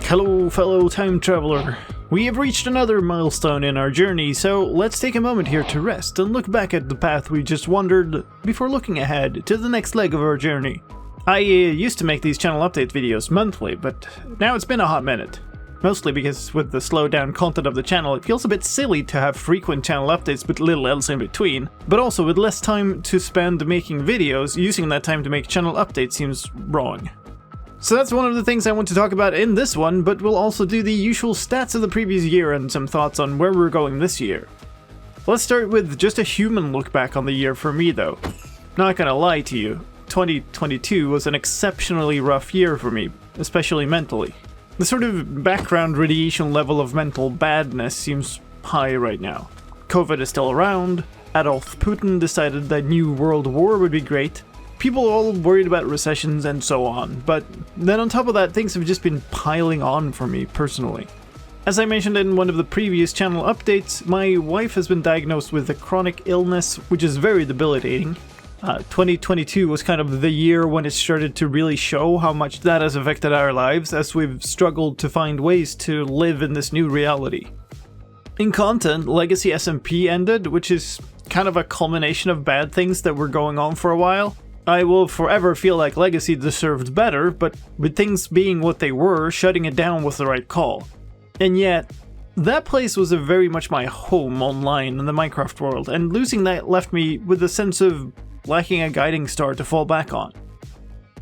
Hello, fellow time traveler. We have reached another milestone in our journey, so let's take a moment here to rest and look back at the path we just wandered before looking ahead to the next leg of our journey. I used to make these channel update videos monthly, but now it's been a hot minute. Mostly because with the slowed down content of the channel, it feels a bit silly to have frequent channel updates with little else in between, but also with less time to spend making videos, using that time to make channel updates seems wrong. So that's one of the things I want to talk about in this one, but we'll also do the usual stats of the previous year and some thoughts on where we're going this year. Let's start with just a human look back on the year for me though. Not gonna lie to you, 2022 was an exceptionally rough year for me, especially mentally. The sort of background radiation level of mental badness seems high right now. COVID is still around, Adolf Putin decided that new world war would be great, people are all worried about recessions and so on, but then on top of that, things have just been piling on for me personally. As I mentioned in one of the previous channel updates, my wife has been diagnosed with a chronic illness, which is very debilitating. 2022 was kind of the year when it started to really show how much that has affected our lives, as we've struggled to find ways to live in this new reality. In content, Legacy SMP ended, which is kind of a culmination of bad things that were going on for a while. I will forever feel like Legacy deserved better, but with things being what they were, shutting it down was the right call. And yet, that place was very much my home online in the Minecraft world, and losing that left me with a sense of lacking a guiding star to fall back on.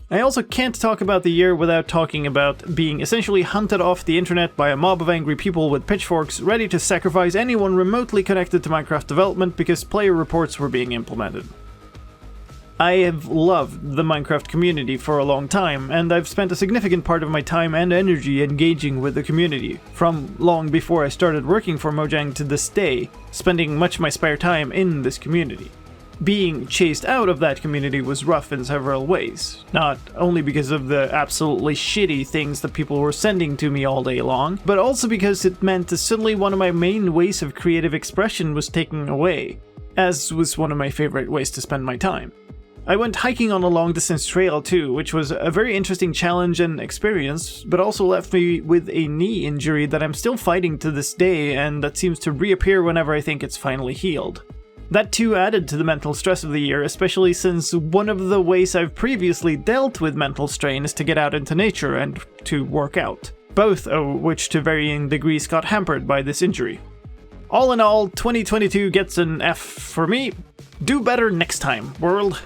I also can't talk about the year without talking about being essentially hunted off the internet by a mob of angry people with pitchforks ready to sacrifice anyone remotely connected to Minecraft development because player reports were being implemented. I have loved the Minecraft community for a long time, and I've spent a significant part of my time and energy engaging with the community, from long before I started working for Mojang to this day, spending much of my spare time in this community. Being chased out of that community was rough in several ways, not only because of the absolutely shitty things that people were sending to me all day long, but also because it meant that suddenly one of my main ways of creative expression was taken away, as was one of my favorite ways to spend my time. I went hiking on a long-distance trail too, which was a very interesting challenge and experience, but also left me with a knee injury that I'm still fighting to this day and that seems to reappear whenever I think it's finally healed. That too added to the mental stress of the year, especially since one of the ways I've previously dealt with mental strain is to get out into nature and to work out, both of which to varying degrees got hampered by this injury. All in all, 2022 gets an F for me. Do better next time, world.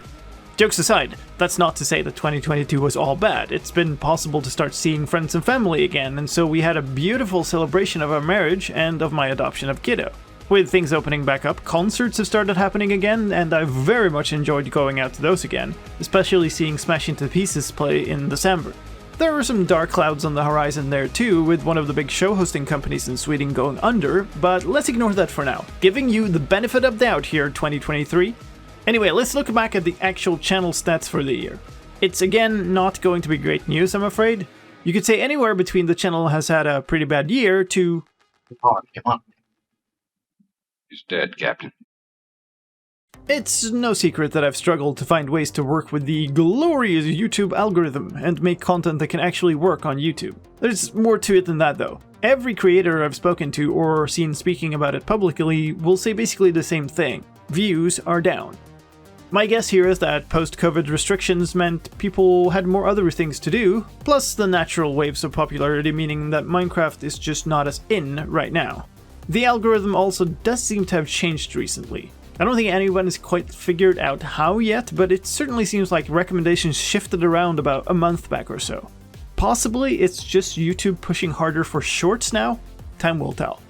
Jokes aside, that's not to say that 2022 was all bad. It's been possible to start seeing friends and family again, and so we had a beautiful celebration of our marriage and of my adoption of Kiddo. With things opening back up, concerts have started happening again, and I've very much enjoyed going out to those again, especially seeing Smash Into Pieces play in December. There were some dark clouds on the horizon there too, with one of the big show hosting companies in Sweden going under, but let's ignore that for now. Giving you the benefit of doubt here, 2023. Anyway, let's look back at the actual channel stats for the year. It's again not going to be great news, I'm afraid. You could say anywhere between the channel has had a pretty bad year to... Come on. He's dead, Captain. It's no secret that I've struggled to find ways to work with the glorious YouTube algorithm and make content that can actually work on YouTube. There's more to it than that though. Every creator I've spoken to or seen speaking about it publicly will say basically the same thing. Views are down. My guess here is that post-COVID restrictions meant people had more other things to do, plus the natural waves of popularity meaning that Minecraft is just not as in right now. The algorithm also does seem to have changed recently. I don't think anyone has quite figured out how yet, but it certainly seems like recommendations shifted around about a month back or so. Possibly it's just YouTube pushing harder for shorts now? Time will tell.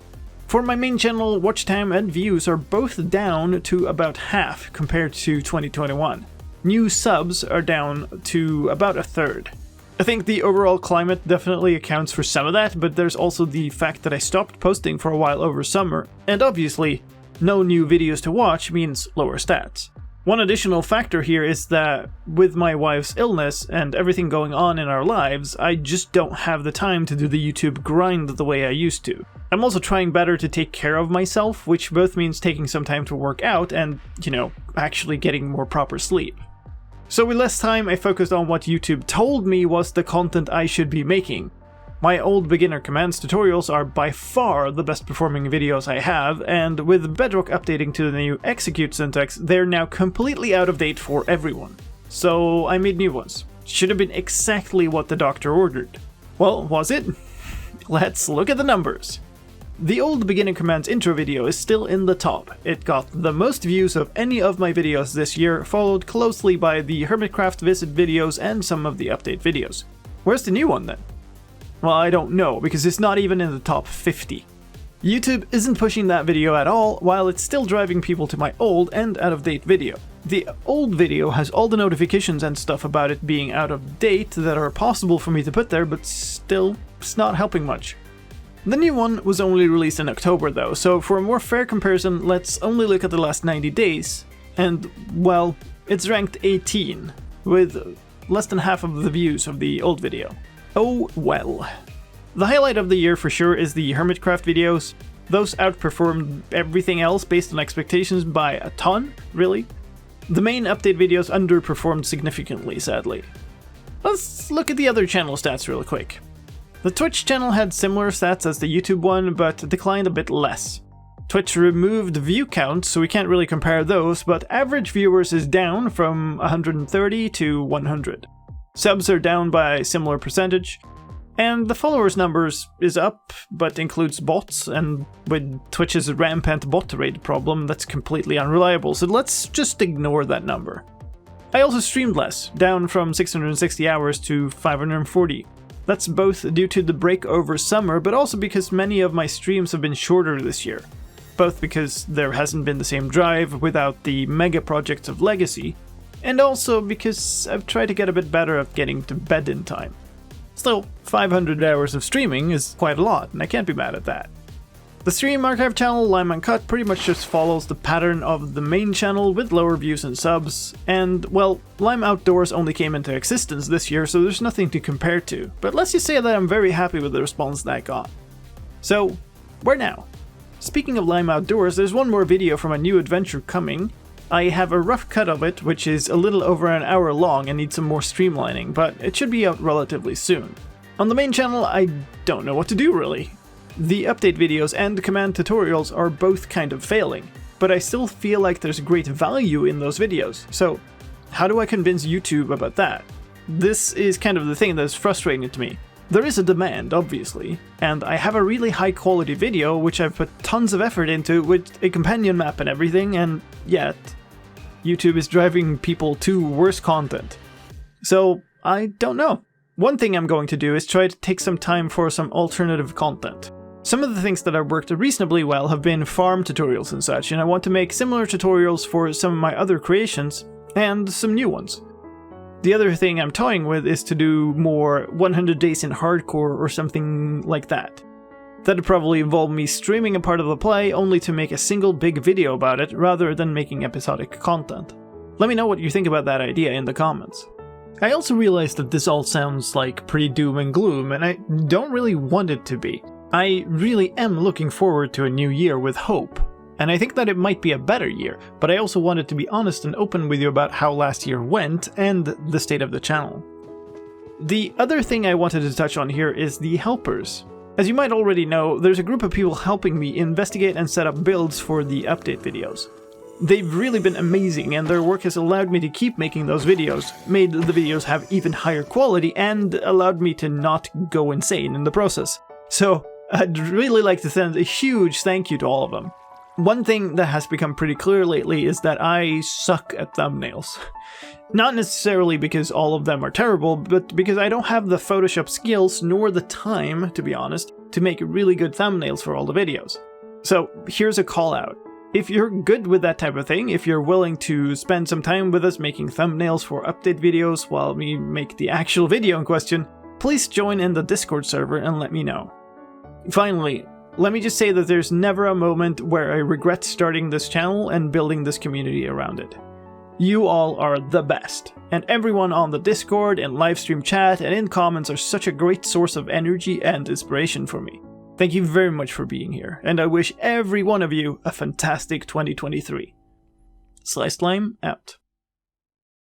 For my main channel, watch time and views are both down to about half compared to 2021. New subs are down to about a third. I think the overall climate definitely accounts for some of that, but there's also the fact that I stopped posting for a while over summer, and obviously, no new videos to watch means lower stats. One additional factor here is that with my wife's illness and everything going on in our lives, I just don't have the time to do the YouTube grind the way I used to. I'm also trying better to take care of myself, which both means taking some time to work out and, actually getting more proper sleep. So with less time, I focused on what YouTube told me was the content I should be making. My old beginner commands tutorials are by far the best performing videos I have, and with Bedrock updating to the new execute syntax, they're now completely out of date for everyone. So I made new ones. Should have been exactly what the doctor ordered. Well, was it? Let's look at the numbers. The old beginner commands intro video is still in the top. It got the most views of any of my videos this year, followed closely by the Hermitcraft visit videos and some of the update videos. Where's the new one then? Well, I don't know, because it's not even in the top 50. YouTube isn't pushing that video at all, while it's still driving people to my old and out-of-date video. The old video has all the notifications and stuff about it being out of date that are possible for me to put there, but still, it's not helping much. The new one was only released in October though, so for a more fair comparison, let's only look at the last 90 days, and, well, it's ranked 18, with less than half of the views of the old video. Oh well. The highlight of the year for sure is the Hermitcraft videos. Those outperformed everything else based on expectations by a ton, really. The main update videos underperformed significantly, sadly. Let's look at the other channel stats real quick. The Twitch channel had similar stats as the YouTube one, but declined a bit less. Twitch removed view counts, so we can't really compare those, but average viewers is down from 130 to 100. Subs are down by a similar percentage, and the followers numbers is up, but includes bots, and with Twitch's rampant bot raid problem, that's completely unreliable, so let's just ignore that number. I also streamed less, down from 660 hours to 540. That's both due to the break over summer, but also because many of my streams have been shorter this year. Both because there hasn't been the same drive without the mega projects of Legacy, and also because I've tried to get a bit better at getting to bed in time. Still, 500 hours of streaming is quite a lot, and I can't be mad at that. The stream archive channel, Uncut, pretty much just follows the pattern of the main channel with lower views and subs, and, well, Lime Outdoors only came into existence this year, so there's nothing to compare to, but let's just say that I'm very happy with the response that got. So, where now? Speaking of Lime Outdoors, there's one more video from a new adventure coming. I have a rough cut of it, which is a little over an hour long and needs some more streamlining, but it should be out relatively soon. On the main channel, I don't know what to do really. The update videos and command tutorials are both kind of failing, but I still feel like there's great value in those videos, so how do I convince YouTube about that? This is kind of the thing that's frustrating to me. There is a demand, obviously, and I have a really high quality video which I've put tons of effort into with a companion map and everything, and yet YouTube is driving people to worse content. So, I don't know. One thing I'm going to do is try to take some time for some alternative content. Some of the things that have worked reasonably well have been farm tutorials and such, and I want to make similar tutorials for some of my other creations, and some new ones. The other thing I'm toying with is to do more 100 days in hardcore or something like that. That'd probably involve me streaming a part of the play only to make a single big video about it rather than making episodic content. Let me know what you think about that idea in the comments. I also realized that this all sounds like pretty doom and gloom, and I don't really want it to be. I really am looking forward to a new year with hope. And I think that it might be a better year, but I also wanted to be honest and open with you about how last year went and the state of the channel. The other thing I wanted to touch on here is the helpers. As you might already know, there's a group of people helping me investigate and set up builds for the update videos. They've really been amazing, and their work has allowed me to keep making those videos, made the videos have even higher quality, and allowed me to not go insane in the process. So, I'd really like to send a huge thank you to all of them. One thing that has become pretty clear lately is that I suck at thumbnails. Not necessarily because all of them are terrible, but because I don't have the Photoshop skills nor the time, to be honest, to make really good thumbnails for all the videos. So here's a call out. If you're good with that type of thing, if you're willing to spend some time with us making thumbnails for update videos while we make the actual video in question, please join in the Discord server and let me know. Finally, let me just say that there's never a moment where I regret starting this channel and building this community around it. You all are the best, and everyone on the Discord and livestream chat and in comments are such a great source of energy and inspiration for me. Thank you very much for being here, and I wish every one of you a fantastic 2023. Slicedlime out.